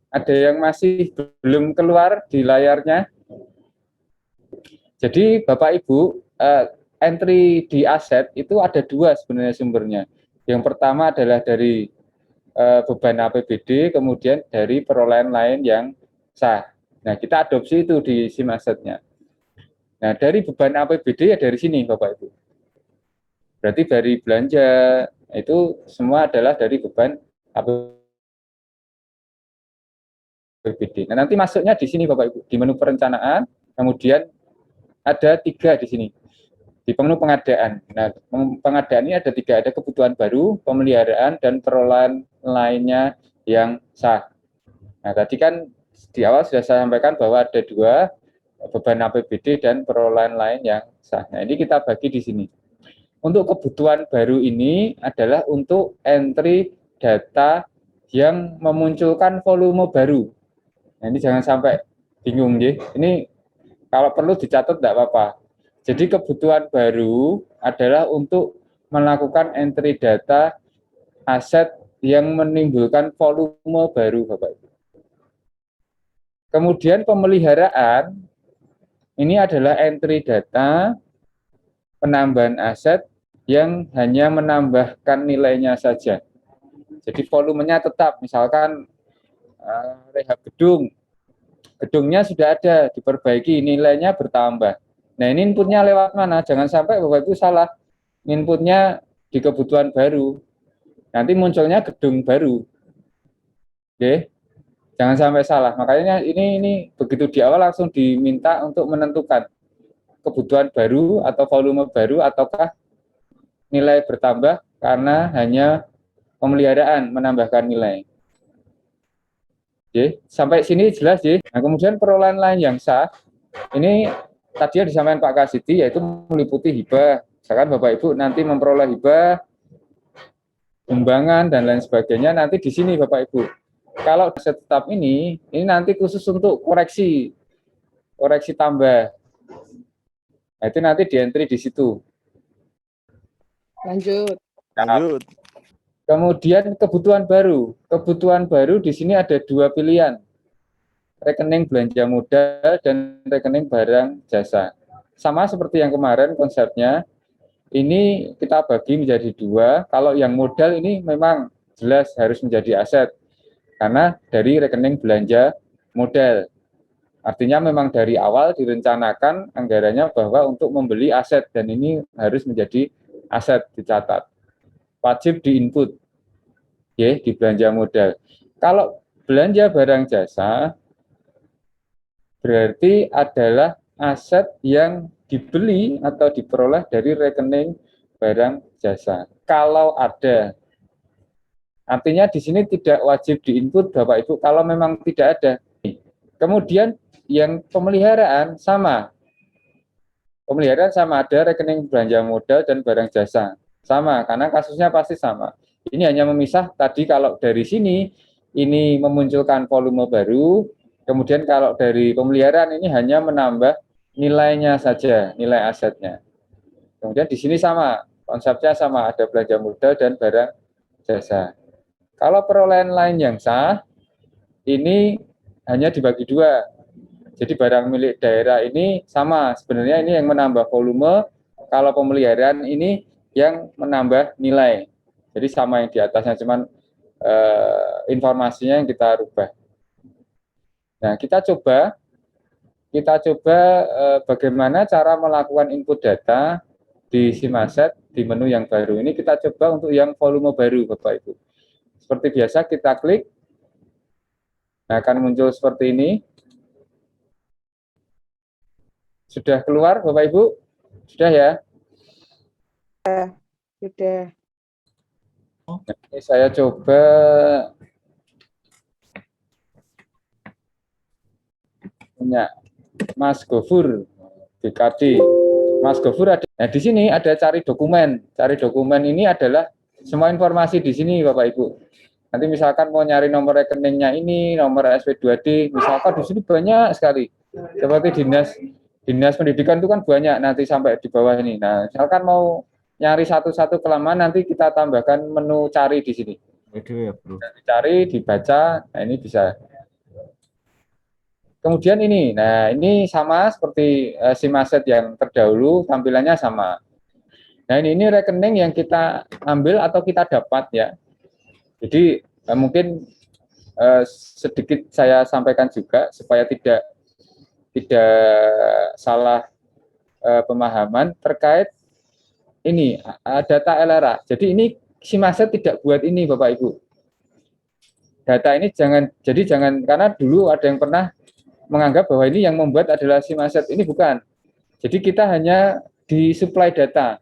Ada yang masih belum keluar di layarnya? Jadi Bapak Ibu, entry di aset itu ada dua sebenarnya sumbernya. Yang pertama adalah dari beban APBD, kemudian dari perolehan lain yang sah. Nah, kita adopsi itu di SIM asetnya. Nah, dari beban APBD ya dari sini Bapak Ibu. Berarti dari belanja itu semua adalah dari beban APBD. Nah, nanti masuknya di sini Bapak Ibu, di menu perencanaan, kemudian ada 3 di sini. Di menu pengadaan. Nah, pengadaan ini ada 3, ada kebutuhan baru, pemeliharaan, dan perolehan lainnya yang sah. Nah, tadi kan di awal sudah saya sampaikan bahwa ada 2, beban APBD dan perolehan lain yang sah. Nah, ini kita bagi di sini. Untuk kebutuhan baru ini adalah untuk entry data yang memunculkan volume baru. Nah, ini jangan sampai bingung ya. Ini kalau perlu dicatat tidak apa-apa. Jadi kebutuhan baru adalah untuk melakukan entry data aset yang menimbulkan volume baru, Bapak Ibu. Kemudian pemeliharaan ini adalah entry data penambahan aset yang hanya menambahkan nilainya saja. Jadi volumenya tetap, misalkan rehab gedung, gedungnya sudah ada, diperbaiki, nilainya bertambah. Nah, ini inputnya lewat mana? Jangan sampai Bapak Ibu salah. Inputnya di kebutuhan baru. Nanti munculnya gedung baru. Oke, jangan sampai salah. Makanya ini begitu di awal langsung diminta untuk menentukan kebutuhan baru atau volume baru ataukah nilai bertambah karena hanya pemeliharaan menambahkan nilai. Oke, sampai sini jelas ya. Nah, kemudian perolehan lain yang sah ini tadi yang disampaikan Pak Kasidi yaitu meliputi hibah. Misalkan Bapak Ibu nanti memperoleh hibah, sumbangan dan lain sebagainya nanti di sini Bapak Ibu. Kalau aset tetap ini nanti khusus untuk koreksi tambah. Nah, itu nanti di entry di situ. Lanjut. Lanjut. Kemudian kebutuhan baru. Kebutuhan baru di sini ada 2 pilihan. Rekening belanja modal dan rekening barang jasa. Sama seperti yang kemarin konsepnya, ini kita bagi menjadi 2. Kalau yang modal ini memang jelas harus menjadi aset, karena dari rekening belanja modal. Artinya memang dari awal direncanakan anggarannya bahwa untuk membeli aset, dan ini harus menjadi aset dicatat. Wajib diinput, ya, di belanja modal. Kalau belanja barang jasa, berarti adalah aset yang dibeli atau diperoleh dari rekening barang jasa. Kalau ada, artinya di sini tidak wajib diinput Bapak Ibu kalau memang tidak ada. Kemudian yang pemeliharaan sama. Pemeliharaan sama, ada rekening belanja modal dan barang jasa. Sama, karena kasusnya pasti sama. Ini hanya memisah tadi kalau dari sini ini memunculkan volume baru, kemudian kalau dari pemeliharaan ini hanya menambah nilainya saja, nilai asetnya. Kemudian di sini sama, konsepnya sama, ada belanja modal dan barang jasa. Kalau perolehan lain yang sah, ini hanya dibagi 2. Jadi barang milik daerah ini sama, sebenarnya ini yang menambah volume, kalau pemeliharaan ini yang menambah nilai. Jadi sama yang di atasnya, cuman informasinya yang kita rubah. Nah, kita coba bagaimana cara melakukan input data di SIM aset di menu yang baru ini. Kita coba untuk yang volume baru, Bapak Ibu. Seperti biasa kita klik, nah akan muncul seperti ini. Sudah keluar Bapak Ibu? Sudah ya? Sudah. Nah, ini saya coba punya Mas Gofur BKD. Mas Gofur ada. Nah, di sini ada cari dokumen. Cari dokumen ini adalah semua informasi di sini Bapak Ibu. Nanti misalkan mau nyari nomor rekeningnya ini, nomor SP2D, misalkan di sini banyak sekali. Seperti dinas pendidikan itu kan banyak nanti sampai di bawah ini. Nah, misalkan mau nyari satu-satu kelamaan nanti kita tambahkan menu cari di sini. Itu ya, Bro. Dicari, dibaca, nah ini bisa. Kemudian ini, nah ini sama seperti SIM aset yang terdahulu, tampilannya sama. Nah ini rekening yang kita ambil atau kita dapat ya. Jadi mungkin sedikit saya sampaikan juga supaya tidak salah pemahaman terkait ini data LRA. Jadi ini SIM aset tidak buat ini Bapak Ibu. Data ini jangan karena dulu ada yang pernah menganggap bahwa ini yang membuat adalah SIM aset, ini bukan. Jadi kita hanya disuplai data.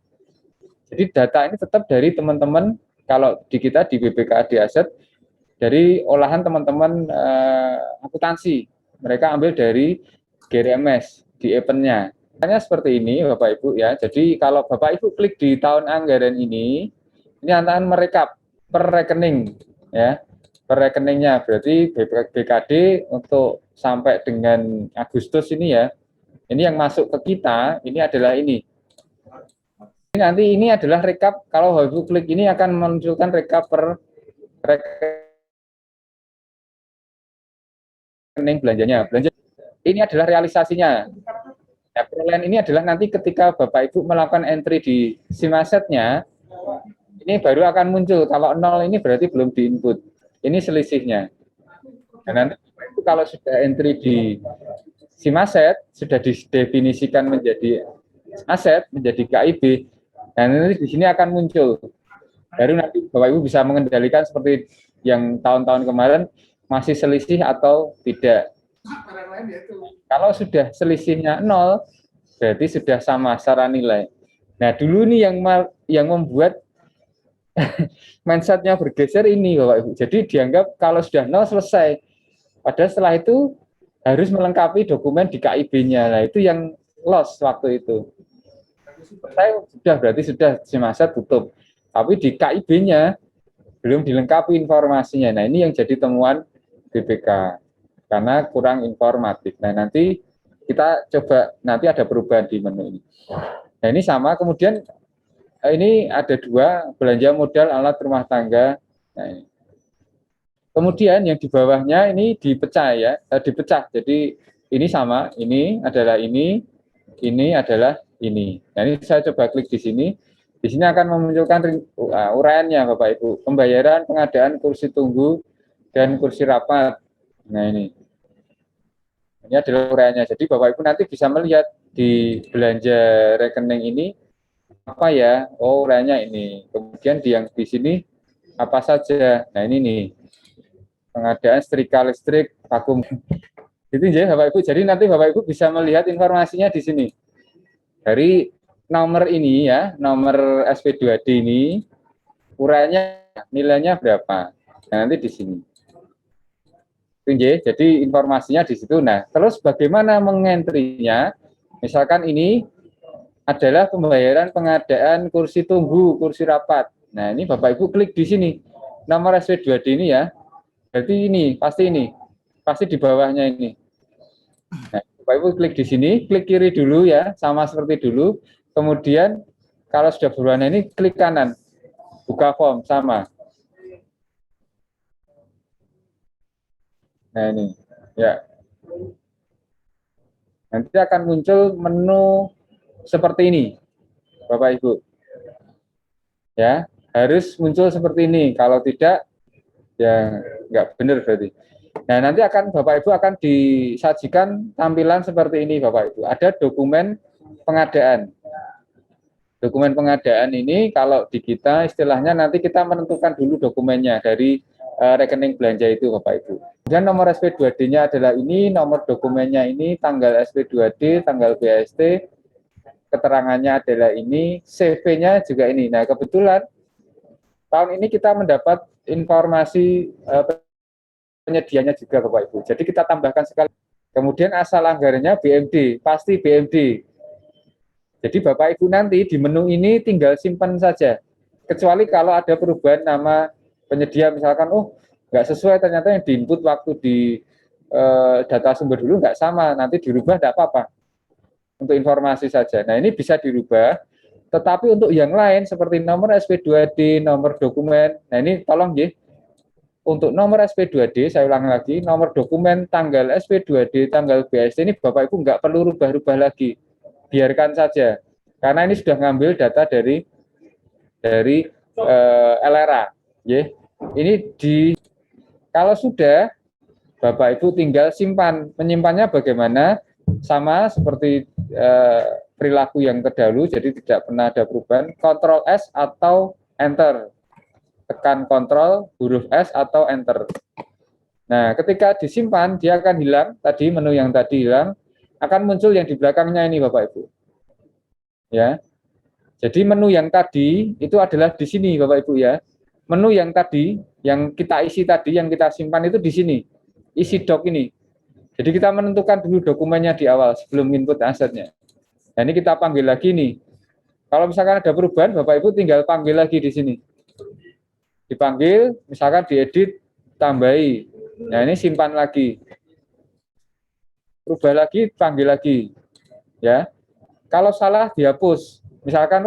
Jadi data ini tetap dari teman-teman, kalau di kita di BPKAD Aset, dari olahan teman-teman akuntansi. Mereka ambil dari GRMS di eventnya. Hanya seperti ini Bapak Ibu ya. Jadi kalau Bapak Ibu klik di tahun anggaran ini akan merekap per rekening ya. Per rekeningnya berarti BPKD untuk sampai dengan Agustus ini ya. Ini yang masuk ke kita ini adalah ini. Nanti ini adalah rekap, kalau Bapak Ibu klik ini akan menunjukkan rekap per rekening belanjanya. Belanja ini adalah realisasinya. Ya, perolehan ini adalah nanti ketika Bapak Ibu melakukan entry di SIM asetnya, ini baru akan muncul. Kalau 0 ini berarti belum diinput. Ini selisihnya. Dan nanti kalau sudah entry di SIM aset, sudah didefinisikan menjadi aset, menjadi KIB, dan nanti di sini akan muncul. Baru nanti Bapak Ibu bisa mengendalikan seperti yang tahun-tahun kemarin, masih selisih atau tidak. Kalau sudah selisihnya 0, berarti sudah sama secara nilai. Nah, dulu nih yang membuat mindsetnya bergeser ini Bapak Ibu. Jadi dianggap kalau sudah 0 selesai. Padahal setelah itu harus melengkapi dokumen di KIB-nya. Nah, itu yang loss waktu itu. Saya berarti sudah SIM aset tutup. Tapi di KIB-nya belum dilengkapi informasinya. Nah, ini yang jadi temuan BPK. Karena kurang informatif. Nah, nanti kita coba, nanti ada perubahan di menu ini. Nah, ini sama. Kemudian ini ada 2, belanja modal alat rumah tangga. Nah, ini. Kemudian yang di bawahnya ini dipecah ya, dipecah. Jadi ini sama, ini adalah ini adalah ini. Nah, ini saya coba klik di sini. Di sini akan memunculkan uraiannya Bapak Ibu. Pembayaran pengadaan kursi tunggu dan kursi rapat. Nah, ini adalah uraiannya. Jadi Bapak Ibu nanti bisa melihat di belanja rekening ini apa ya? Oh, uraiannya ini. Kemudian di sini apa saja. Nah, ini nih. Pengadaan setrika listrik, vakum. Itu ya Bapak Ibu. Jadi nanti Bapak Ibu bisa melihat informasinya di sini. Dari nomor ini ya, nomor SP2D ini, uraiannya nilainya berapa. Nah, nanti di sini. Itu ya, jadi informasinya di situ. Nah, terus bagaimana mengentrinya? Misalkan ini adalah pembayaran pengadaan kursi tunggu, kursi rapat. Nah, ini Bapak Ibu klik di sini. Nomor SP2D ini ya. Berarti ini, pasti di bawahnya ini. Nah, Bapak Ibu klik di sini, klik kiri dulu ya, sama seperti dulu. Kemudian kalau sudah berwarna ini, klik kanan, buka form, sama. Nah ini, ya. Nanti akan muncul menu seperti ini, Bapak Ibu. Ya, harus muncul seperti ini. Kalau tidak, ya nggak benar berarti. Nah, nanti akan Bapak Ibu akan disajikan tampilan seperti ini Bapak Ibu. Ada dokumen pengadaan. Dokumen pengadaan ini kalau di kita istilahnya nanti kita menentukan dulu dokumennya dari rekening belanja itu Bapak Ibu. Kemudian nomor SP2D-nya adalah ini, nomor dokumennya ini, tanggal SP2D, tanggal BST, keterangannya adalah ini, CV-nya juga ini. Nah, kebetulan tahun ini kita mendapat informasi penyedianya juga Bapak Ibu. Jadi kita tambahkan sekali. Kemudian asal anggarannya BMD, pasti BMD. Jadi Bapak Ibu nanti di menu ini tinggal simpan saja. Kecuali kalau ada perubahan nama penyedia, misalkan nggak sesuai ternyata yang diinput waktu di data sumber dulu nggak sama, nanti dirubah tidak apa-apa. Untuk informasi saja. Nah, ini bisa dirubah. Tetapi untuk yang lain seperti nomor SP2D, nomor dokumen, nah ini tolong ya, untuk nomor SP2D, saya ulang lagi, nomor dokumen tanggal SP2D, tanggal BSD ini Bapak Ibu nggak perlu rubah-rubah lagi, biarkan saja, karena ini sudah ngambil data dari LRA. Ya. Ini kalau sudah Bapak Ibu tinggal simpan, menyimpannya bagaimana, sama seperti perilaku yang terdahulu, jadi tidak pernah ada perubahan, Ctrl S atau Enter. Tekan Ctrl, huruf S atau Enter. Nah, ketika disimpan, dia akan hilang, tadi menu yang tadi hilang, akan muncul yang di belakangnya ini Bapak Ibu. Ya. Jadi menu yang tadi itu adalah di sini Bapak Ibu ya. Menu yang tadi, yang kita isi tadi, yang kita simpan itu di sini. Isi doc ini. Jadi kita menentukan dulu dokumennya di awal sebelum input asetnya. Nah, ini kita panggil lagi nih. Kalau misalkan ada perubahan, Bapak Ibu tinggal panggil lagi di sini. Dipanggil, misalkan diedit, tambahi. Nah, ini simpan lagi. Rubah lagi, panggil lagi. Ya. Kalau salah dihapus. Misalkan,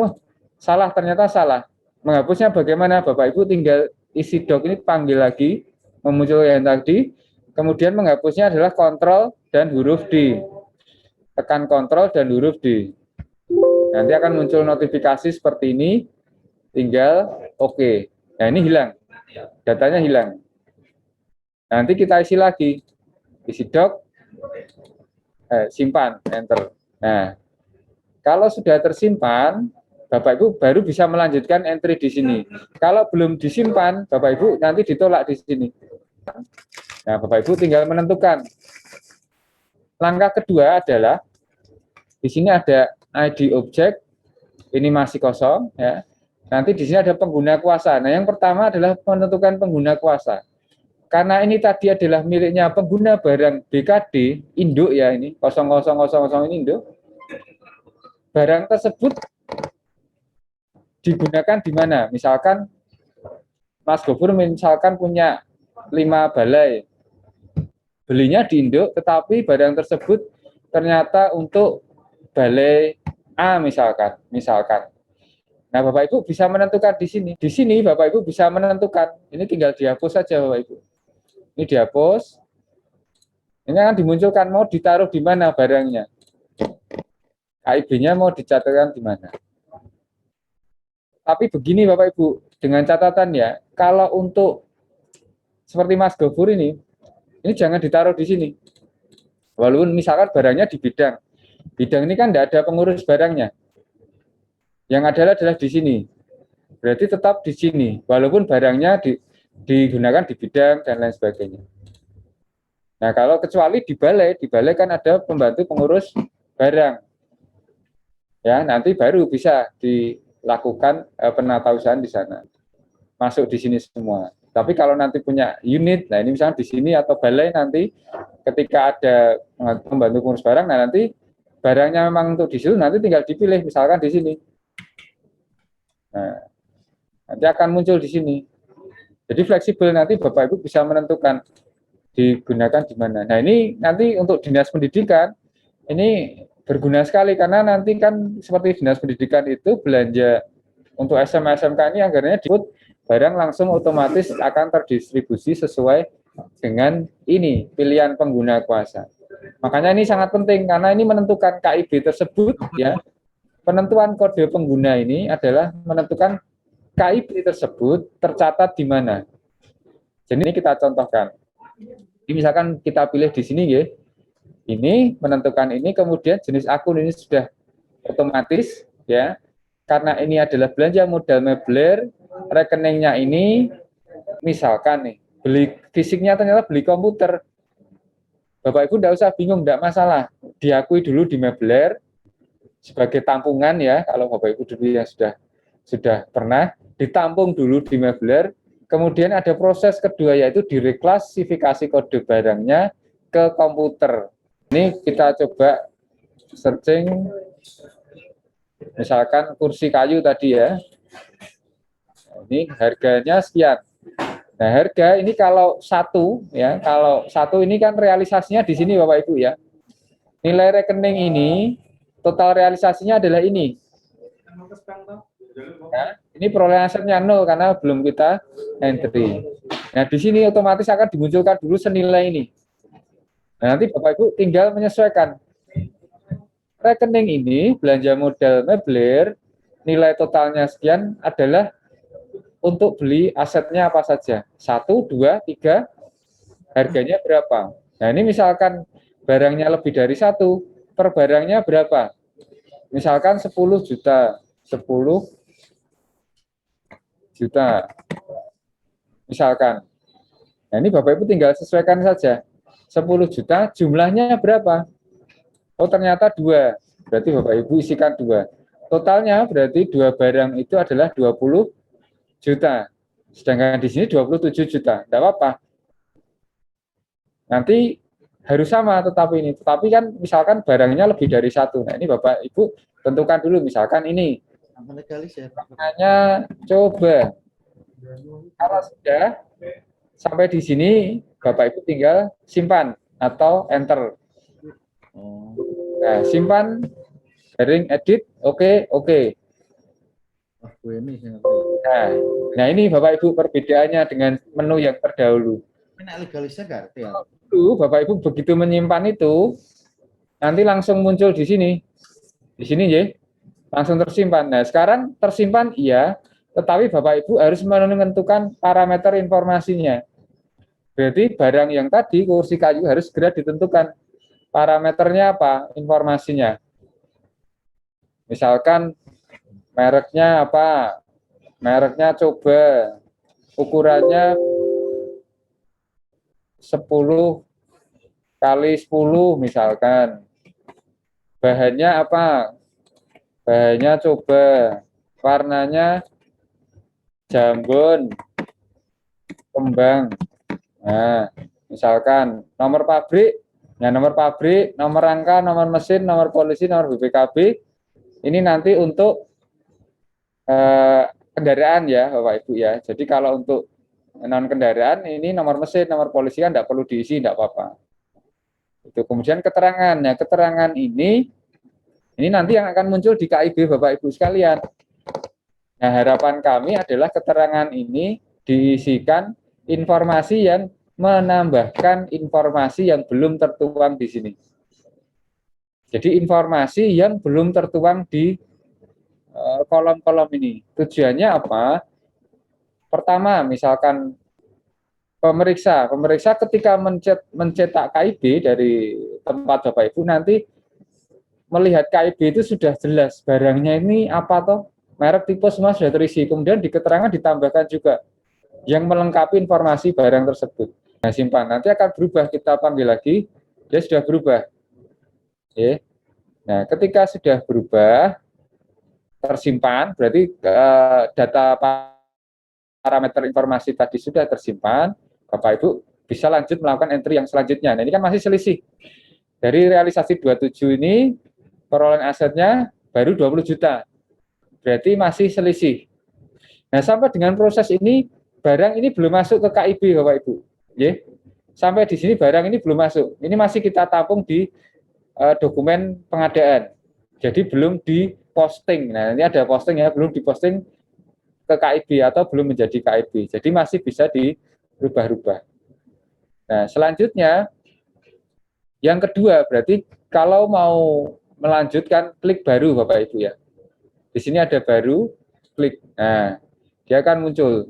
salah, ternyata salah. Menghapusnya bagaimana? Bapak Ibu tinggal isi doc ini panggil lagi, memuncul yang tadi. Kemudian menghapusnya adalah Ctrl dan huruf D. Tekan Ctrl dan huruf D. Nanti akan muncul notifikasi seperti ini. Tinggal oke. Nah, ini hilang. Datanya hilang. Nanti kita isi lagi. Isi doc, simpan, enter. Nah, kalau sudah tersimpan, Bapak Ibu baru bisa melanjutkan entry di sini. Kalau belum disimpan, Bapak Ibu nanti ditolak di sini. Nah, Bapak Ibu tinggal menentukan. Langkah kedua adalah di sini ada ID objek, ini masih kosong ya. Nanti di sini ada pengguna kuasa. Nah, yang pertama adalah menentukan pengguna kuasa. Karena ini tadi adalah miliknya pengguna barang BKD, induk ya ini, 0000 ini induk. Barang tersebut digunakan di mana? Misalkan Mas Gofur misalkan punya 5 balai. Belinya di induk, tetapi barang tersebut ternyata untuk balai A misalkan. Nah, Bapak Ibu bisa menentukan di sini. Di sini Bapak Ibu bisa menentukan. Ini tinggal dihapus saja Bapak Ibu. Ini dihapus. Ini akan dimunculkan mau ditaruh di mana barangnya. KIB-nya mau dicatatkan di mana. Tapi begini Bapak Ibu, dengan catatan ya, kalau untuk seperti Mas Gofur ini jangan ditaruh di sini. Walaupun misalkan barangnya di bidang. Bidang ini kan tidak ada pengurus barangnya. Yang adalah di sini. Berarti tetap di sini, walaupun barangnya digunakan di bidang dan lain sebagainya. Nah, kalau kecuali di balai kan ada pembantu pengurus barang. Ya, nanti baru bisa dilakukan penatausahaan di sana. Masuk di sini semua. Tapi kalau nanti punya unit, nah ini misalnya di sini atau balai nanti ketika ada pembantu pengurus barang, nah nanti barangnya memang untuk di situ, nanti tinggal dipilih misalkan di sini. Nah, nanti akan muncul di sini. Jadi fleksibel, nanti Bapak Ibu bisa menentukan digunakan di mana. Nah, ini nanti untuk dinas pendidikan ini berguna sekali karena nanti kan seperti dinas pendidikan itu belanja untuk SMA SMK ini anggarannya diikut barang langsung otomatis akan terdistribusi sesuai dengan ini pilihan pengguna kuasa. Makanya ini sangat penting karena ini menentukan KIB tersebut ya. Penentuan kode pengguna ini adalah menentukan KIB tersebut tercatat di mana. Jadi ini kita contohkan. Ini misalkan kita pilih di sini ya. Ini menentukan ini, kemudian jenis akun ini sudah otomatis ya. Karena ini adalah belanja modal mebler, rekeningnya ini misalkan nih, beli fisiknya ternyata beli komputer. Bapak Ibu tidak usah bingung, tidak masalah. Diakui dulu di mebler sebagai tampungan ya, kalau Bapak Ibu dulu yang sudah pernah ditampung dulu di mebler, kemudian ada proses kedua yaitu direklasifikasi kode barangnya ke komputer. Ini kita coba searching, misalkan kursi kayu tadi ya, ini harganya sekian. Nah, harga ini kalau satu ya, kalau satu ini kan realisasinya di sini Bapak Ibu ya. Nilai rekening ini total realisasinya adalah ini. Nah, ini perolehan asetnya 0 karena belum kita entry. Nah, di sini otomatis akan dimunculkan dulu senilai ini. Nah, nanti Bapak Ibu tinggal menyesuaikan. Rekening ini belanja modal mebler, nilai totalnya sekian adalah untuk beli asetnya apa saja. 1, 2, 3, harganya berapa. Nah, ini misalkan barangnya lebih dari 1, per barangnya berapa? Misalkan 10 juta. 10 juta. Misalkan. Nah, ini Bapak Ibu tinggal sesuaikan saja. 10 juta jumlahnya berapa? Oh, ternyata 2. Berarti Bapak Ibu isikan 2. Totalnya berarti 2 barang itu adalah 20 juta. Sedangkan di sini 27 juta. Tidak apa-apa. Nanti harus sama tetapi kan misalkan barangnya lebih dari 1. Nah, ini Bapak Ibu tentukan dulu misalkan ini. Namanya coba. Kalau sudah sampai di sini Bapak Ibu tinggal simpan atau enter. Nah, simpan, garing edit, oke. Nah, ini Bapak Ibu perbedaannya dengan menu yang terdahulu. Dulu Bapak Ibu begitu menyimpan itu, nanti langsung muncul di sini. Di sini ya, langsung tersimpan. Nah, sekarang tersimpan iya, tetapi Bapak Ibu harus menentukan parameter informasinya. Berarti barang yang tadi kursi kayu harus segera ditentukan parameternya apa, informasinya. Misalkan mereknya apa? Mereknya coba, ukurannya 10 kali 10 misalkan. Bahannya apa? Bahannya coba, warnanya jambon, kembang. Nah, misalkan nomor pabrik, nomor rangka, nomor mesin, nomor polisi, nomor BPKB. Ini nanti untuk kendaraan ya, Bapak Ibu ya. Jadi kalau untuk non kendaraan ini nomor mesin, nomor polisi kan tidak perlu diisi, tidak apa-apa. Itu kemudian keterangan. Nah, keterangan ini nanti yang akan muncul di KIB Bapak Ibu sekalian. Nah, harapan kami adalah keterangan ini diisikan informasi yang menambahkan informasi yang belum tertuang di sini. Jadi informasi yang belum tertuang di kolom-kolom ini. Tujuannya apa? Pertama, misalkan pemeriksa ketika mencetak KIB dari tempat Bapak Ibu nanti melihat KIB itu sudah jelas barangnya ini apa toh, merek tipe semua sudah terisi. Kemudian di keterangan ditambahkan juga yang melengkapi informasi barang tersebut. Nah, simpan. Nanti akan berubah, kita panggil lagi, dia sudah berubah. Oke. Nah, ketika sudah berubah, tersimpan, berarti data parameter informasi tadi sudah tersimpan, Bapak Ibu bisa lanjut melakukan entry yang selanjutnya. Nah, ini kan masih selisih. Dari realisasi 27 ini, perolehan asetnya baru 20 juta. Berarti masih selisih. Nah, sampai dengan proses ini, barang ini belum masuk ke KIB, Bapak Ibu. Ya. Sampai di sini barang ini belum masuk. Ini masih kita tampung di dokumen pengadaan. Jadi belum diposting. Nah, ini ada posting ya, belum diposting ke KIB atau belum menjadi KIB. Jadi masih bisa dirubah-rubah. Nah, selanjutnya yang kedua berarti kalau mau melanjutkan klik baru Bapak Ibu ya. Di sini ada baru, klik. Nah, dia akan muncul.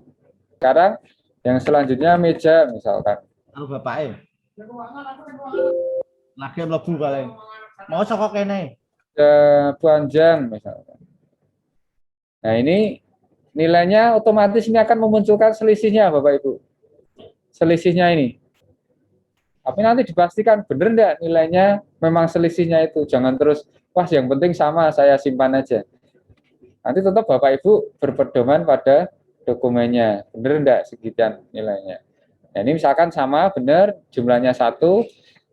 Sekarang yang selanjutnya meja misalkan. Bapak lagi mlebu paling. Mau saka kene. Panjang misalkan. Nah, ini nilainya otomatis ini akan memunculkan selisihnya Bapak Ibu. Selisihnya ini. Tapi nanti dipastikan benar enggak nilainya memang selisihnya itu. Jangan terus, wah yang penting sama, saya simpan aja. Nanti tetap Bapak Ibu berpedoman pada dokumennya. Benar enggak sekian nilainya. Nah, ini misalkan sama, benar, jumlahnya 1,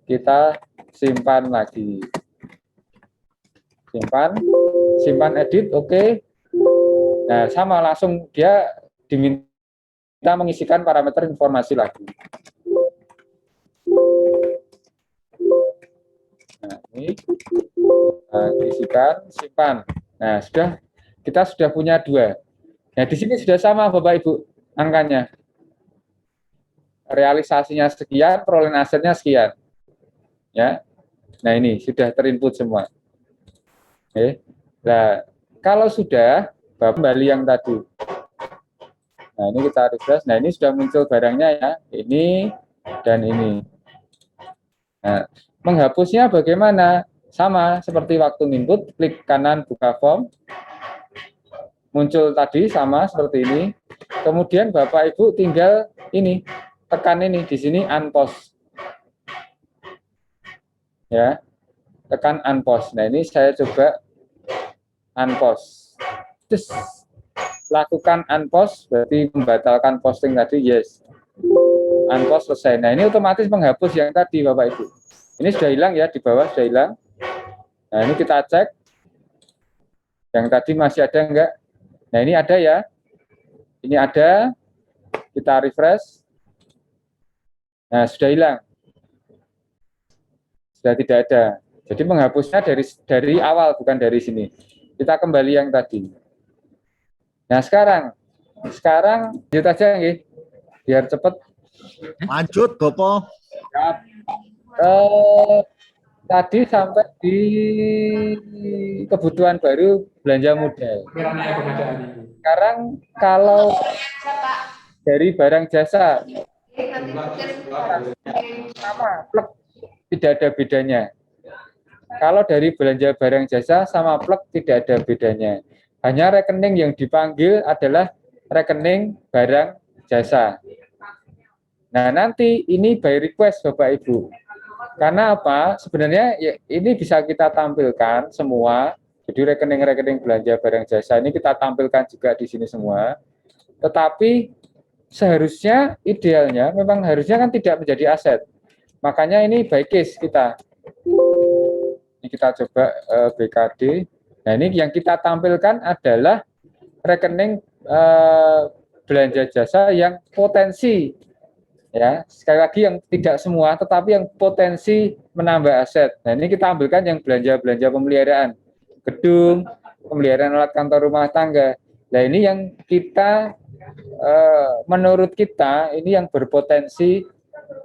kita simpan lagi. Simpan edit, oke. Nah, sama langsung dia diminta mengisikan parameter informasi lagi. Nah, ini diisikan, simpan. Nah, sudah kita sudah punya 2. Nah, di sini sudah sama Bapak Ibu angkanya. Realisasinya sekian, perolehan asetnya sekian. Ya. Nah, ini sudah terinput semua. Oke. Nah, kalau sudah, Bapak kembali yang tadi. Nah, ini kita refresh. Nah, ini sudah muncul barangnya ya. Ini dan ini. Nah, menghapusnya bagaimana? Sama seperti waktu input, klik kanan buka form. Muncul tadi sama seperti ini. Kemudian Bapak Ibu tinggal ini, tekan ini di sini unpost. Ya. Tekan unpost. Nah, ini saya coba unpost. Terus lakukan unpost, berarti membatalkan posting tadi, yes. Unpost selesai. Nah, ini otomatis menghapus yang tadi Bapak Ibu. Ini sudah hilang ya, di bawah sudah hilang. Nah, ini kita cek. Yang tadi masih ada enggak? Nah, ini ada ya. Ini ada. Kita refresh. Nah, sudah hilang. Sudah tidak ada. Jadi menghapusnya dari awal, bukan dari sini. Kita kembali yang tadi. Nah, sekarang lanjut aja nggih. Biar cepat. Lanjut, Gopo. Tadi sampai di kebutuhan baru belanja modal. Sekarang kalau dari barang jasa sama plek, tidak ada bedanya. Kalau dari belanja barang jasa sama plek tidak ada bedanya. Hanya rekening yang dipanggil adalah rekening barang jasa. Nah, nanti ini by request Bapak Ibu. Karena apa? Sebenarnya ya, ini bisa kita tampilkan semua. Jadi rekening-rekening belanja barang jasa ini kita tampilkan juga di sini semua. Tetapi seharusnya idealnya memang harusnya kan tidak menjadi aset. Makanya ini by case kita. Ini kita coba BKD. Nah, ini yang kita tampilkan adalah rekening belanja jasa yang potensi. Ya, sekali lagi yang tidak semua, tetapi yang potensi menambah aset. Nah, ini kita ambilkan yang belanja-belanja pemeliharaan, gedung, pemeliharaan alat kantor rumah tangga. Nah, ini yang kita, menurut kita, ini yang berpotensi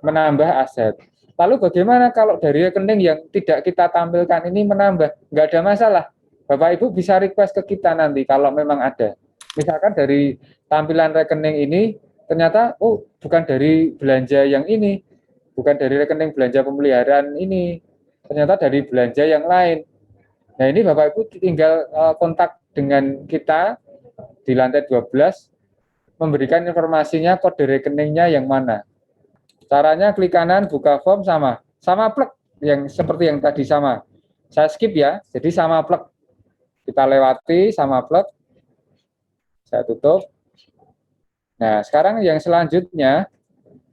menambah aset. Lalu bagaimana kalau dari rekening yang tidak kita tampilkan ini menambah? Nggak ada masalah. Bapak Ibu bisa request ke kita nanti kalau memang ada. Misalkan dari tampilan rekening ini, ternyata bukan dari belanja yang ini, bukan dari rekening belanja pemeliharaan ini, ternyata dari belanja yang lain. Nah, ini Bapak Ibu tinggal kontak dengan kita di lantai 12, memberikan informasinya kode rekeningnya yang mana. Caranya klik kanan buka form sama plek yang seperti yang tadi sama. Saya skip ya, jadi sama plek. Kita lewati sama plek. Saya tutup. Nah, sekarang yang selanjutnya,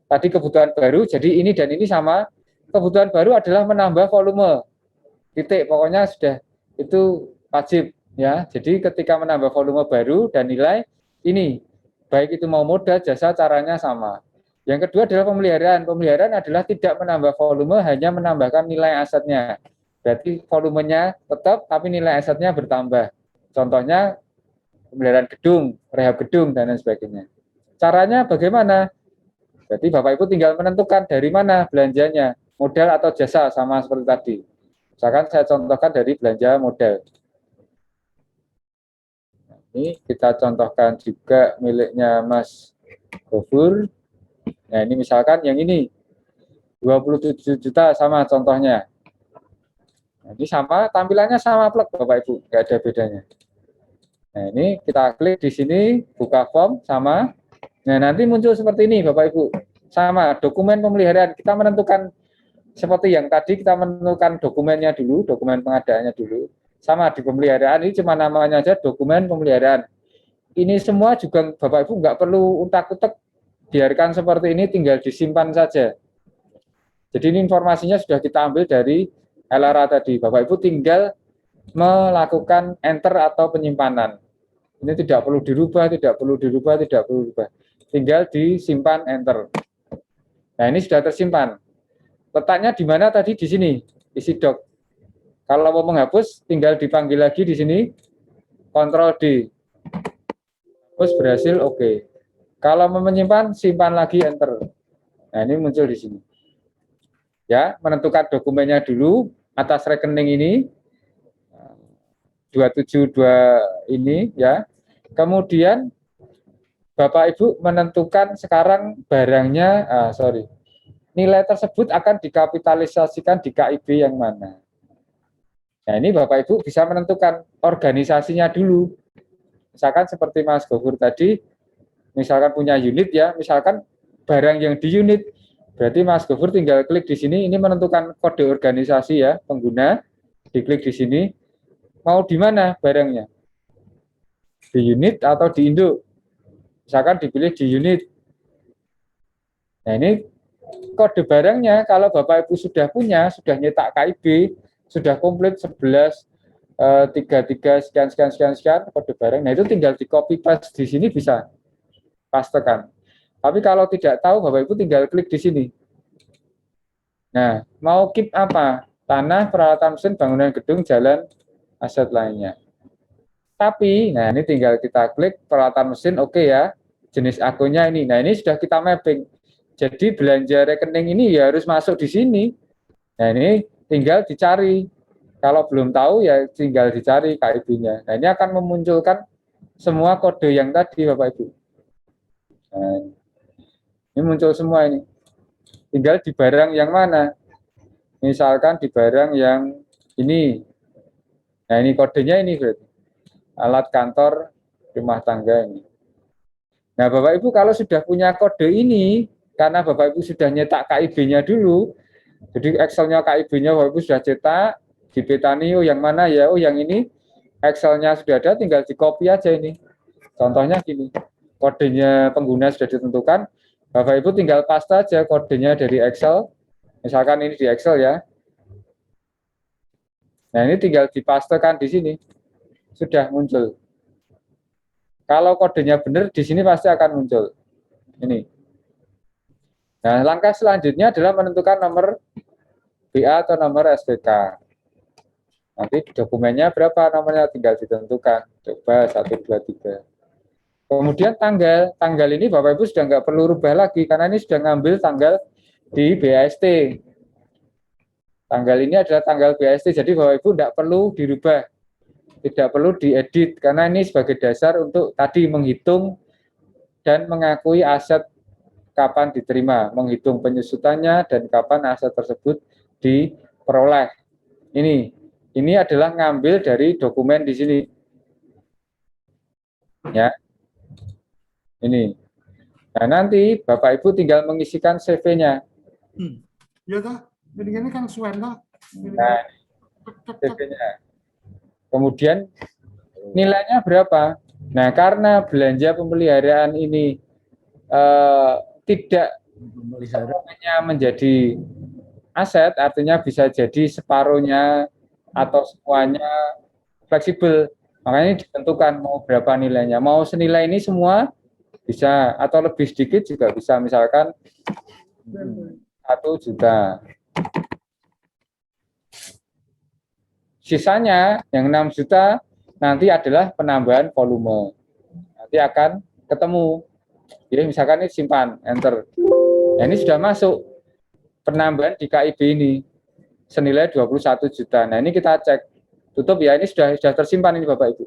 tadi kebutuhan baru, jadi ini dan ini sama. Kebutuhan baru adalah menambah volume. Titik, pokoknya sudah itu wajib. Ya, jadi ketika menambah volume baru dan nilai, ini, baik itu mau modal, jasa, caranya sama. Yang kedua adalah pemeliharaan. Pemeliharaan adalah tidak menambah volume, hanya menambahkan nilai asetnya. Berarti volumenya tetap, tapi nilai asetnya bertambah. Contohnya, pemeliharaan gedung, rehab gedung, dan lain sebagainya. Caranya bagaimana? Jadi Bapak Ibu tinggal menentukan dari mana belanjanya, modal atau jasa, sama seperti tadi. Misalkan saya contohkan dari belanja modal. Ini kita contohkan juga miliknya Mas Gofur. Nah, ini misalkan yang ini 27 juta sama contohnya. Nah, ini sama, tampilannya sama plek Bapak Ibu, nggak ada bedanya. Nah, ini kita klik di sini, buka form sama. Nah, nanti muncul seperti ini Bapak Ibu. Sama, dokumen pemeliharaan. Kita menentukan seperti yang tadi, kita menentukan dokumennya dulu, dokumen pengadaannya dulu. Sama di pemeliharaan, ini cuma namanya aja dokumen pemeliharaan. Ini semua juga Bapak Ibu nggak perlu utak-utak, biarkan seperti ini, tinggal disimpan saja. Jadi ini informasinya sudah kita ambil dari LRA tadi. Bapak Ibu tinggal melakukan enter atau penyimpanan. Ini tidak perlu dirubah, tidak perlu dirubah, tidak perlu dirubah. Tinggal disimpan enter. Nah, ini sudah tersimpan. Letaknya di mana tadi? Di sini, isi doc. Kalau mau menghapus, tinggal dipanggil lagi di sini, Kontrol D. Terus berhasil, oke. Kalau mau menyimpan, simpan lagi, enter. Nah, ini muncul di sini. Ya, menentukan dokumennya dulu atas rekening ini 272 ini ya. Kemudian Bapak Ibu menentukan sekarang barangnya, nilai tersebut akan dikapitalisasikan di KIB yang mana. Nah, ini Bapak Ibu bisa menentukan organisasinya dulu. Misalkan seperti Mas Gofur tadi, misalkan punya unit ya, misalkan barang yang di unit, berarti Mas Gofur tinggal klik di sini, ini menentukan kode organisasi ya, pengguna, diklik di sini, mau di mana barangnya, di unit atau di induk. Misalkan dipilih di unit. Nah, ini kode barangnya, kalau Bapak Ibu sudah punya, sudah nyetak KIB, sudah komplit 11, 33, sekian, kode barang. Nah, itu tinggal di copy paste di sini bisa pastekan. Tapi kalau tidak tahu, Bapak Ibu tinggal klik di sini. Nah, mau keep apa? Tanah, peralatan mesin, bangunan gedung, jalan, aset lainnya. Tapi, nah ini tinggal kita klik peralatan mesin, oke ya. Jenis akunnya ini. Nah, ini sudah kita mapping. Jadi belanja rekening ini ya harus masuk di sini. Nah, ini tinggal dicari. Kalau belum tahu ya tinggal dicari KIB-nya. Nah, ini akan memunculkan semua kode yang tadi Bapak Ibu. Nah, ini muncul semua ini. Tinggal di barang yang mana. Misalkan di barang yang ini. Nah, ini kodenya ini berarti. Alat kantor rumah tangga ini. Nah, Bapak Ibu kalau sudah punya kode ini, karena Bapak Ibu sudah nyetak KIB-nya dulu, jadi Excel-nya KIB-nya Bapak Ibu sudah cetak, di petani, oh yang mana ya, oh yang ini, Excel-nya sudah ada, tinggal di copy aja ini. Contohnya gini, kodenya pengguna sudah ditentukan, Bapak Ibu tinggal paste aja kodenya dari Excel, misalkan ini di Excel ya. Nah, ini tinggal dipastekan di sini. Sudah muncul. Kalau kodenya benar, di sini pasti akan muncul. Ini. Nah, langkah selanjutnya adalah menentukan nomor BA atau nomor SPK. Nanti dokumennya berapa nomornya tinggal ditentukan. Coba 1, 2, 3. Kemudian tanggal ini Bapak Ibu sudah nggak perlu rubah lagi karena ini sudah ngambil tanggal di BAST. Tanggal ini adalah tanggal BAST, jadi Bapak Ibu tidak perlu dirubah. Tidak perlu diedit karena ini sebagai dasar untuk tadi menghitung dan mengakui aset kapan diterima, menghitung penyusutannya dan kapan aset tersebut diperoleh. Ini adalah ngambil dari dokumen di sini. Ya. Ini. Nah, nanti Bapak Ibu tinggal mengisikan CV-nya. Ya kah? Ini kan suara. Nah, CV-nya. Kemudian nilainya berapa? Nah, karena belanja pemeliharaan ini tidak semuanya menjadi aset, artinya bisa jadi separuhnya atau semuanya fleksibel. Makanya ditentukan mau berapa nilainya. Mau senilai ini semua bisa, atau lebih sedikit juga bisa. Misalkan 1 juta. Sisanya yang 6 juta nanti adalah penambahan volume. Nanti akan ketemu. Jadi misalkan ini simpan, enter. Nah, ini sudah masuk penambahan di KIB ini senilai 21 juta. Nah, ini kita cek. Tutup ya, ini sudah tersimpan ini Bapak Ibu.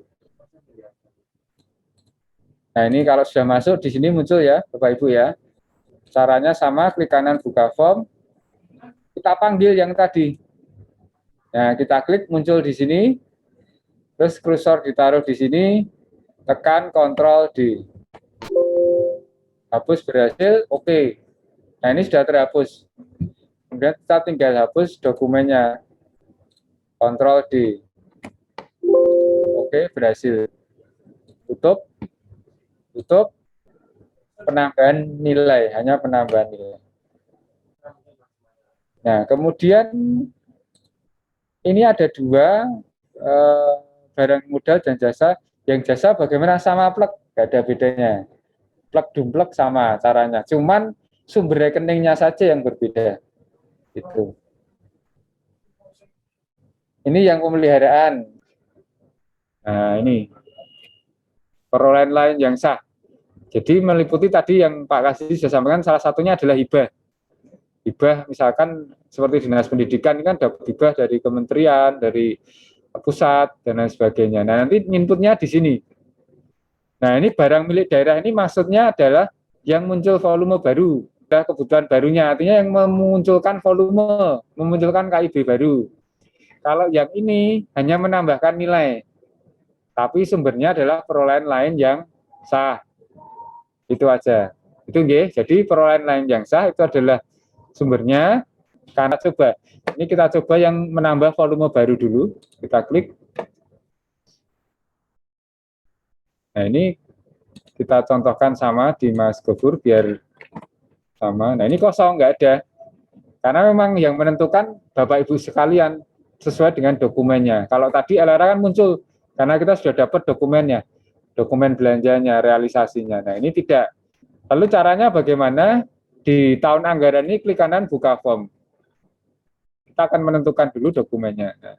Nah, ini kalau sudah masuk di sini muncul ya Bapak Ibu ya. Caranya sama, klik kanan buka form. Kita panggil yang tadi. Nah, kita klik muncul di sini. Terus kursor ditaruh di sini, tekan Ctrl D. Hapus berhasil, oke. Nah, ini sudah terhapus. Kemudian kita tinggal hapus dokumennya. Ctrl D. Oke, berhasil. Tutup. Tutup. Penambahan nilai, hanya penambahan nilai. Nah, kemudian ini ada dua barang modal dan jasa. Yang jasa bagaimana sama plek, nggak ada bedanya. Plek dumplek sama caranya, cuman sumber rekeningnya saja yang berbeda. Itu. Ini yang pemeliharaan. Nah, ini perolehan lain yang sah. Jadi meliputi tadi yang Pak Kasdi sudah sampaikan, salah satunya adalah hibah. Hibah misalkan seperti dinas pendidikan ini kan dapat hibah dari kementerian, dari pusat dan lain sebagainya. Nah, nanti inputnya di sini. Nah, ini barang milik daerah ini maksudnya adalah yang muncul volume baru, kebutuhan barunya, artinya yang memunculkan volume, memunculkan KIB baru. Kalau yang ini hanya menambahkan nilai, tapi sumbernya adalah perolehan lain yang sah. Itu aja. Itu nggih. Jadi perolehan lain yang sah itu adalah sumbernya. Karena coba, ini kita coba yang menambah volume baru dulu. Kita klik. Nah, ini kita contohkan sama di Mas Gofur biar sama. Nah, ini kosong, nggak ada. Karena memang yang menentukan Bapak Ibu sekalian sesuai dengan dokumennya. Kalau tadi LRA kan muncul karena kita sudah dapat dokumennya, dokumen belanjanya, realisasinya. Nah, ini tidak. Lalu caranya bagaimana? Di tahun anggaran ini klik kanan buka form. Kita akan menentukan dulu dokumennya. Nah,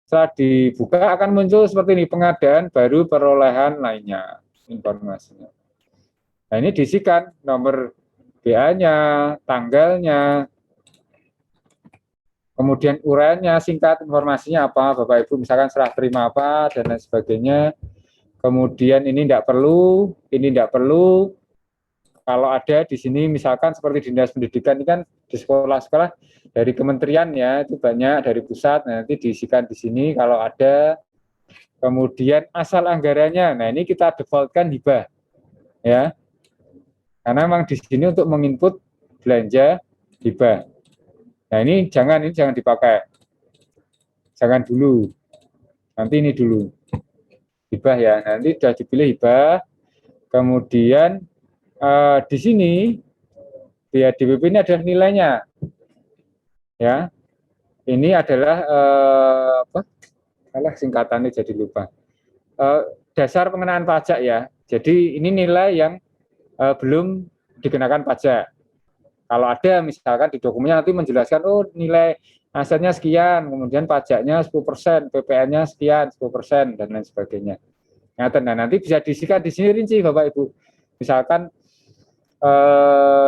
setelah dibuka akan muncul seperti ini, pengadaan baru perolehan lainnya, informasinya. Nah, ini diisikan nomor BA-nya, tanggalnya, kemudian uraiannya, singkat informasinya apa, Bapak Ibu misalkan serah terima apa, dan lain sebagainya. Kemudian ini tidak perlu, ini tidak perlu. Kalau ada di sini misalkan seperti dinas pendidikan ini kan di sekolah-sekolah dari kementerian ya, itu banyak dari pusat, nah, nanti diisikan di sini kalau ada. Kemudian asal anggarannya, nah ini kita defaultkan hibah. Ya, karena memang di sini untuk menginput belanja hibah. Nah, ini jangan dipakai. Jangan dulu. Nanti ini dulu. Hibah ya. Nanti sudah dipilih hibah. Kemudian di sini biaya DPP ini adalah nilainya. Ya. Ini adalah apa? Salah singkatannya jadi lupa. Dasar pengenaan pajak ya. Jadi ini nilai yang belum dikenakan pajak. Kalau ada misalkan di dokumennya nanti menjelaskan, oh nilai asetnya sekian, kemudian pajaknya 10%, PPN-nya sekian, 10%, dan lain sebagainya. Nah, nanti bisa diisikan di sini rinci Bapak Ibu. Misalkan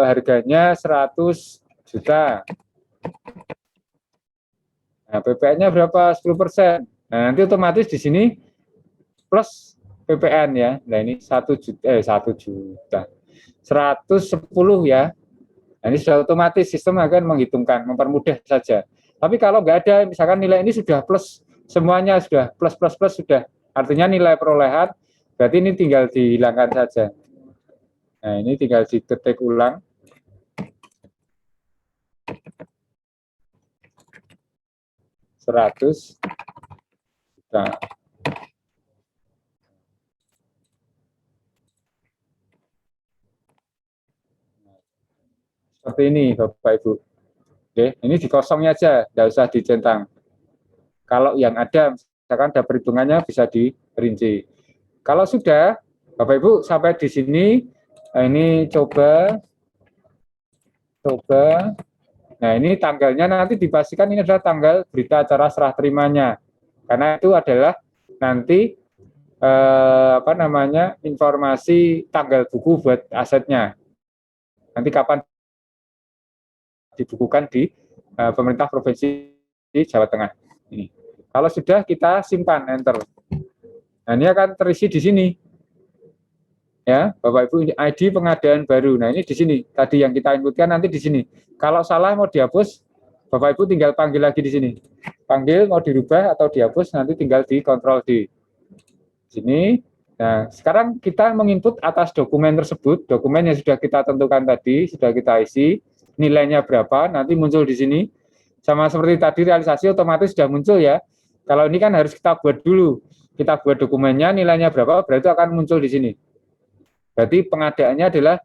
harganya 100 juta. Nah, PPN-nya berapa? 10%. Nah, nanti otomatis di sini plus PPN ya. Nah, ini 1 juta. 110 ya. Nah, ini sudah otomatis sistem akan menghitungkan, mempermudah saja. Tapi kalau nggak ada, misalkan nilai ini sudah plus, semuanya sudah plus sudah, artinya nilai perolehan, berarti ini tinggal dihilangkan saja. Nah, ini tinggal diketik ulang. Seratus. Nah. Seperti ini Bapak Ibu. Oke, ini di kosongnya aja, tidak usah dicentang. Kalau yang ada, misalkan ada perhitungannya bisa dirinci. Kalau sudah, Bapak Ibu sampai di sini, nah ini coba. Nah ini tanggalnya nanti dipastikan ini adalah tanggal berita acara serah terimanya, karena itu adalah nanti informasi tanggal buku buat asetnya. Nanti kapan dibukukan di pemerintah provinsi Jawa Tengah. Ini. Kalau sudah kita simpan, enter. Nah ini akan terisi di sini. Ya, Bapak Ibu, ini ID pengadaan baru. Nah ini di sini. Tadi yang kita inputkan nanti di sini. Kalau salah mau dihapus, Bapak Ibu tinggal panggil lagi di sini. Panggil mau dirubah atau dihapus, nanti tinggal dikontrol di sini. Nah, sekarang kita menginput atas dokumen tersebut. Dokumen yang sudah kita tentukan tadi, sudah kita isi. Nilainya berapa, nanti muncul di sini. Sama seperti tadi realisasi otomatis sudah muncul ya. Kalau ini kan harus kita buat dulu. Kita buat dokumennya, nilainya berapa, berarti akan muncul di sini. Berarti pengadaannya adalah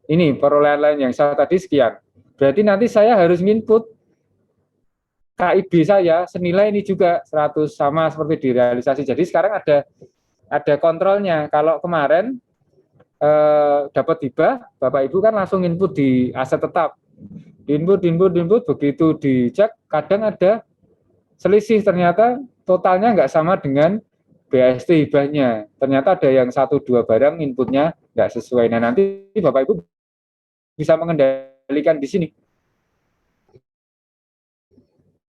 ini, perolehan lain yang saya tadi sekian. Berarti nanti saya harus input KIB saya senilai ini juga 100, sama seperti di realisasi. Jadi sekarang ada kontrolnya. Kalau kemarin dapat hibah, Bapak Ibu kan langsung input di aset tetap. Input, begitu dicek, kadang ada selisih, ternyata totalnya nggak sama dengan BST hibahnya. Ternyata ada yang 1-2 barang inputnya nggak sesuai. Nah, nanti Bapak Ibu bisa mengendalikan di sini.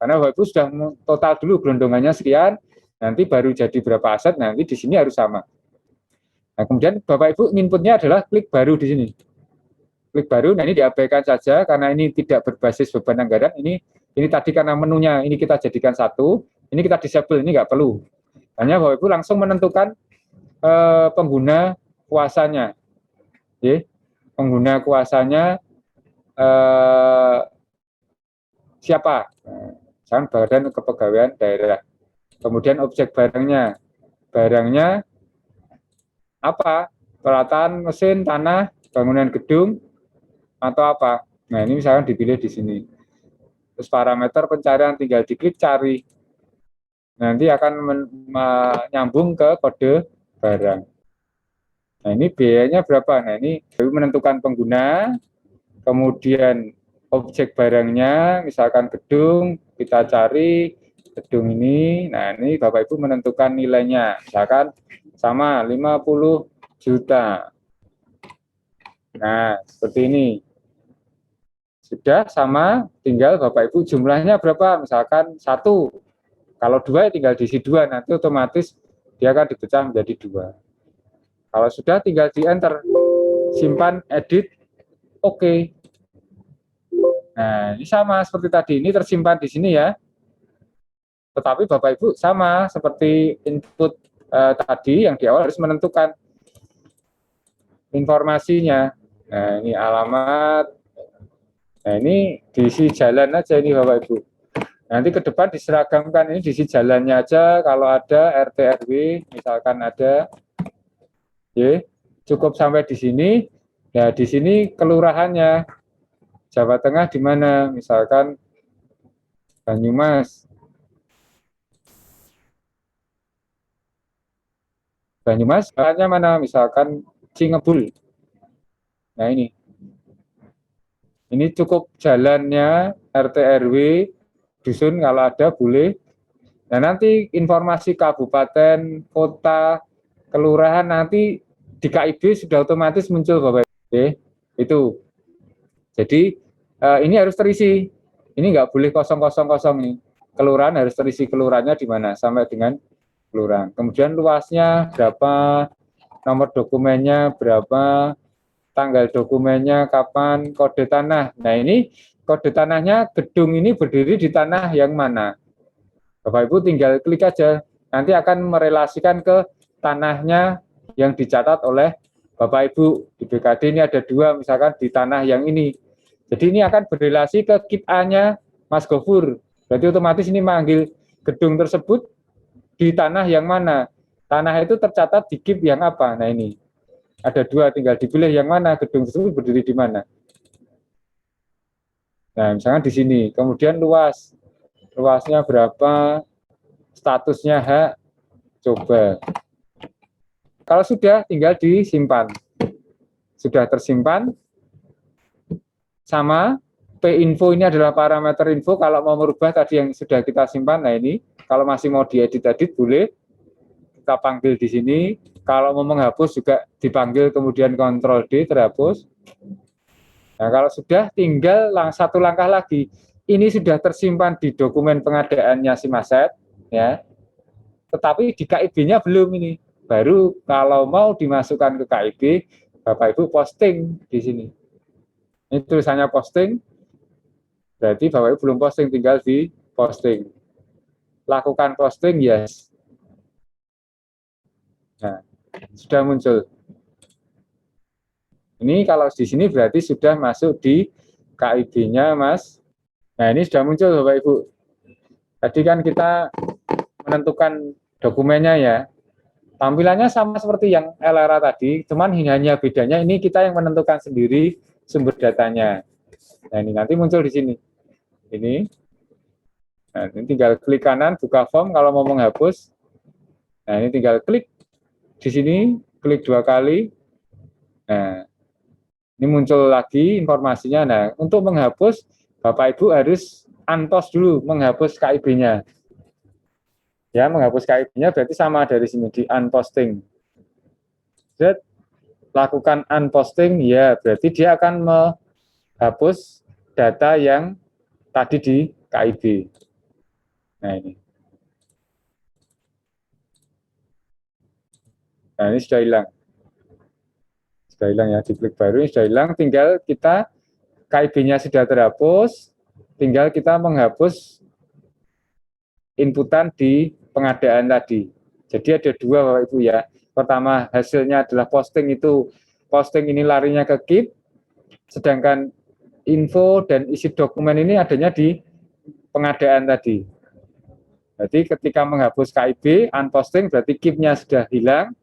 Karena Bapak Ibu sudah total dulu gelondongannya sekian, nanti baru jadi berapa aset, nanti di sini harus sama. Nah, kemudian Bapak Ibu inputnya adalah klik baru di sini. Klik baru, nah ini diabaikan saja karena ini tidak berbasis beban anggaran. Ini tadi karena menunya ini kita jadikan satu, ini kita disable, ini nggak perlu. Hanya Bapak Ibu langsung menentukan pengguna kuasanya. Oke. Pengguna kuasanya siapa? Misalkan Badan Kepegawaian Daerah. Kemudian objek barangnya apa? Peralatan, mesin, tanah, bangunan gedung, atau apa? Nah, ini misalkan dipilih di sini. Terus parameter pencarian tinggal diklik cari. Nanti akan menyambung ke kode barang. Nah, ini biayanya berapa? Nah, ini menentukan pengguna, kemudian objek barangnya, misalkan gedung, kita cari gedung ini. Nah, ini Bapak Ibu menentukan nilainya, misalkan sama 50 juta. Nah, seperti ini. Sudah sama, tinggal Bapak Ibu jumlahnya berapa? Misalkan 1. Kalau 2 ya tinggal diisi 2, nanti otomatis dia akan dipecah menjadi 2. Kalau sudah tinggal di enter, simpan, edit, oke. Nah, ini sama seperti tadi, ini tersimpan di sini ya. Tetapi Bapak Ibu sama seperti input tadi yang di awal harus menentukan informasinya. Nah, ini alamat. Nah, ini diisi jalan aja ini Bapak Ibu. Nanti ke depan diseragamkan, ini diisi jalannya aja, kalau ada RT RW misalkan ada. Oke, cukup sampai di sini. Ya, di sini kelurahannya. Jawa Tengah di mana? Misalkan Banyumas. Banyumas, bahannya mana? Misalkan Cingebul. Nah, ini. Ini cukup jalannya RT RW, dusun kalau ada boleh. Nah, nanti informasi kabupaten, kota, kelurahan nanti di KIB sudah otomatis muncul Bapak. Oke, itu. Jadi ini harus terisi. Ini nggak boleh kosong-kosong nih. Kelurahan harus terisi kelurahannya di mana sampai dengan kelurahan. Kemudian luasnya berapa, nomor dokumennya berapa, tanggal dokumennya kapan, kode tanah. Nah, ini kode tanahnya gedung ini berdiri di tanah yang mana. Bapak Ibu tinggal klik aja. Nanti akan merelasikan ke tanahnya yang dicatat oleh Bapak Ibu. Di BKD ini ada 2, misalkan di tanah yang ini. Jadi ini akan berrelasi ke KIP A-nya Mas Gofur. Berarti otomatis ini manggil gedung tersebut di tanah yang mana. Tanah itu tercatat di KIP yang apa. Nah, ini. Ada 2, tinggal dipilih yang mana, gedung tersebut berdiri di mana. Nah, misalnya di sini. Kemudian luasnya berapa, statusnya hak, coba. Kalau sudah, tinggal disimpan. Sudah tersimpan, sama P-info ini adalah parameter info. Kalau mau merubah tadi yang sudah kita simpan, nah ini. Kalau masih mau diedit-edit, boleh. Kita panggil di sini. Kalau mau menghapus juga dipanggil, kemudian Ctrl D, terhapus. Nah, kalau sudah, tinggal satu langkah lagi. Ini sudah tersimpan di dokumen pengadaannya si Maset, ya. Tetapi di KIB-nya belum ini. Baru kalau mau dimasukkan ke KIB, Bapak Ibu posting di sini. Ini tulisannya posting, berarti Bapak Ibu belum posting, tinggal di posting. Lakukan posting, yes. Nah, sudah muncul. Ini kalau di sini berarti sudah masuk di KIB-nya, Mas. Nah, ini sudah muncul Bapak Ibu. Tadi kan kita menentukan dokumennya ya. Tampilannya sama seperti yang LRA tadi, cuman hanya bedanya ini kita yang menentukan sendiri sumber datanya. Nah, ini nanti muncul di sini. Ini. Nah, ini tinggal klik kanan, buka form kalau mau menghapus. Nah, ini tinggal klik di sini, klik 2 kali. Nah, ini muncul lagi informasinya. Nah, untuk menghapus, Bapak Ibu harus antos dulu menghapus KIB-nya. Ya, menghapus KIB-nya berarti sama dari sini di unposting. Set, lakukan unposting, ya berarti dia akan menghapus data yang tadi di KIB. Nah ini. Nah ini sudah hilang. Sudah hilang ya, di klik baru ini sudah hilang. Tinggal kita KIB-nya sudah terhapus, tinggal kita menghapus inputan di pengadaan tadi. Jadi ada dua Bapak Ibu ya. Pertama hasilnya adalah posting ini larinya ke KIB, sedangkan info dan isi dokumen ini adanya di pengadaan tadi. Berarti ketika menghapus KIB, unposting berarti KIB-nya sudah hilang,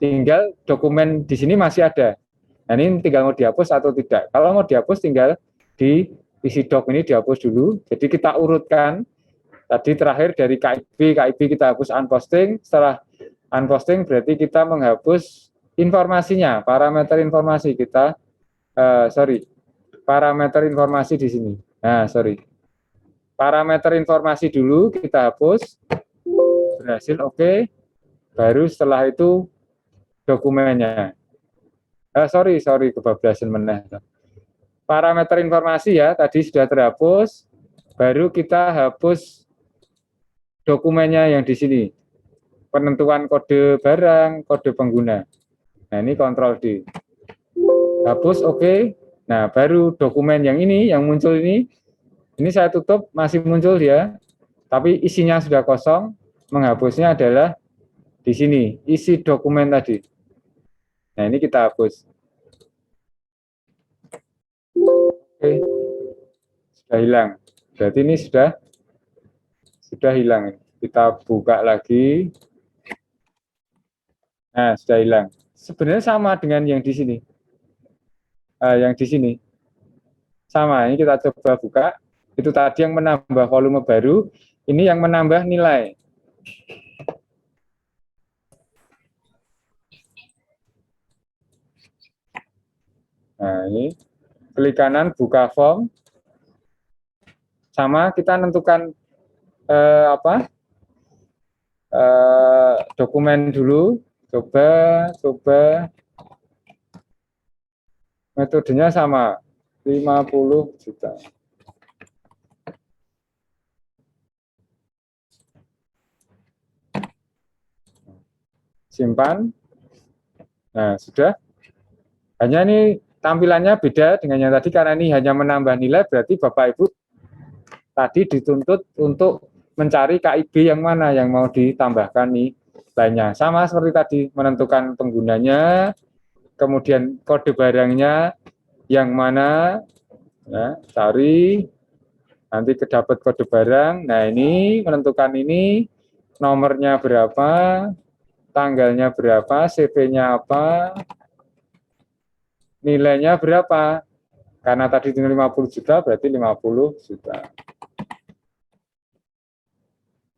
tinggal dokumen di sini masih ada. Nah ini tinggal mau dihapus atau tidak. Kalau mau dihapus tinggal di isi dok ini dihapus dulu. Jadi kita urutkan. Tadi terakhir dari KIB kita hapus unposting, setelah unposting berarti kita menghapus informasinya, parameter informasi kita, parameter informasi di sini. Nah, parameter informasi dulu kita hapus, berhasil, oke. Baru setelah itu dokumennya. Kebablasan meneh. Parameter informasi ya, tadi sudah terhapus, baru kita hapus dokumennya yang di sini, penentuan kode barang, kode pengguna. Nah ini kontrol D, hapus, oke. Nah baru dokumen yang ini, yang muncul ini saya tutup, masih muncul dia, tapi isinya sudah kosong. Menghapusnya adalah di sini, isi dokumen tadi. Nah ini kita hapus. Oke, sudah hilang. Berarti ini sudah hilang. Kita buka lagi. Nah, sudah hilang. Sebenarnya sama dengan yang di sini. Yang di sini. Sama, ini kita coba buka. Itu tadi yang menambah volume baru, ini yang menambah nilai. Nah, ini klik kanan buka form. Sama kita tentukan dokumen dulu, coba metodenya sama 50 juta. Simpan. Nah, sudah. Hanya ini tampilannya beda dengan yang tadi karena ini hanya menambah nilai, berarti Bapak Ibu tadi dituntut untuk mencari KIB yang mana yang mau ditambahkan nilainya. Sama seperti tadi, menentukan penggunanya, kemudian kode barangnya yang mana, ya, cari, nanti kedapat kode barang. Nah ini menentukan ini, nomornya berapa, tanggalnya berapa, CV-nya apa, nilainya berapa. Karena tadi 50 juta, berarti 50 juta.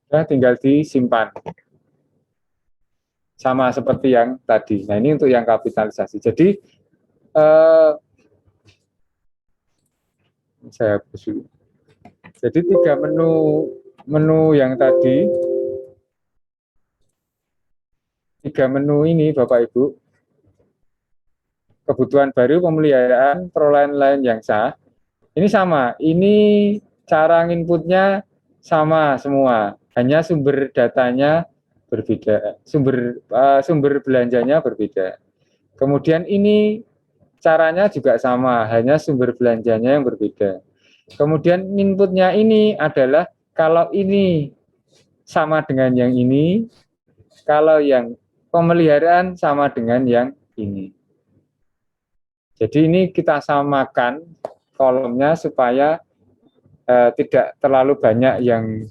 Nah, tinggal disimpan. Sama seperti yang tadi. Nah, ini untuk yang kapitalisasi. Jadi, saya hapus dulu. Jadi 3 menu yang tadi, 3 menu ini Bapak Ibu, kebutuhan baru, pemeliharaan, perolehan lain yang sah, ini sama. Ini cara inputnya sama semua. Hanya sumber datanya berbeda, sumber belanjanya berbeda. Kemudian ini caranya juga sama, hanya sumber belanjanya yang berbeda. Kemudian inputnya ini adalah kalau ini sama dengan yang ini, kalau yang pemeliharaan sama dengan yang ini. Jadi ini kita samakan kolomnya supaya tidak terlalu banyak yang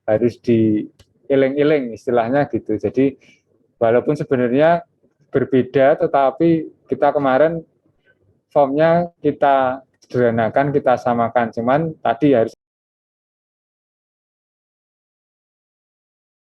harus dieling-eling istilahnya gitu. Jadi walaupun sebenarnya berbeda, tetapi kita kemarin formnya kita sederhanakan, kita samakan. Cuman tadi harus